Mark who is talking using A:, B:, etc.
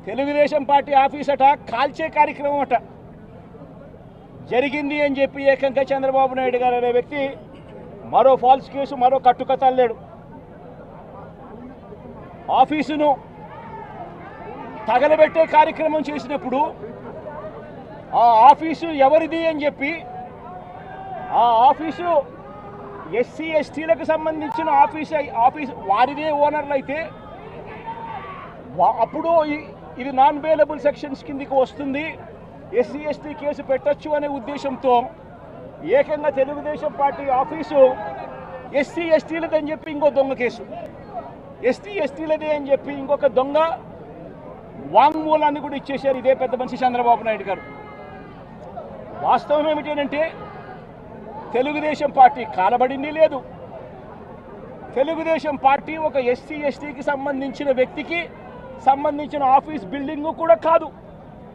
A: Telugu Desam party office అట కాల్చే కార్యక్రమం అట జరిగింది అని చెప్పి ఏకంగా చంద్రబాబు నాయుడు గారు అనే వ్యక్తి మరో ఫాల్స్ కేసు మరో కట్టుకతల్లేడు. ఆఫీసును తగలబెట్టే కార్యక్రమం చేసినప్పుడు ఆ ఆఫీసు ఎవరిది అని చెప్పి ఆ ఆఫీసు ఎస్సీ ఎస్టీలకు సంబంధించిన ఆఫీస్ వారిదే ఓనర్లు అయితే అప్పుడు ఇది నాన్ బెయిలబుల్ సెక్షన్స్ కిందికి వస్తుంది, ఎస్సీ ఎస్టీ కేసు పెట్టచ్చు అనే ఉద్దేశంతో ఏకంగా తెలుగుదేశం పార్టీ ఆఫీసు ఎస్సీ ఎస్టీలదని చెప్పి ఇంకో దొంగ కేసు, ఎస్టీ ఎస్టీలదే అని చెప్పి ఇంకొక దొంగ వాంగ్మూలాన్ని కూడా ఇచ్చేశారు ఇదే పెద్ద మనిషి చంద్రబాబు నాయుడు గారు. వాస్తవం ఏమిటంటే తెలుగుదేశం పార్టీ కాలబడింది లేదు. తెలుగుదేశం పార్టీ ఒక ఎస్సీ ఎస్టీకి సంబంధించిన వ్యక్తికి సంబంధించిన ఆఫీస్ బిల్డింగ్ కూడా కాదు.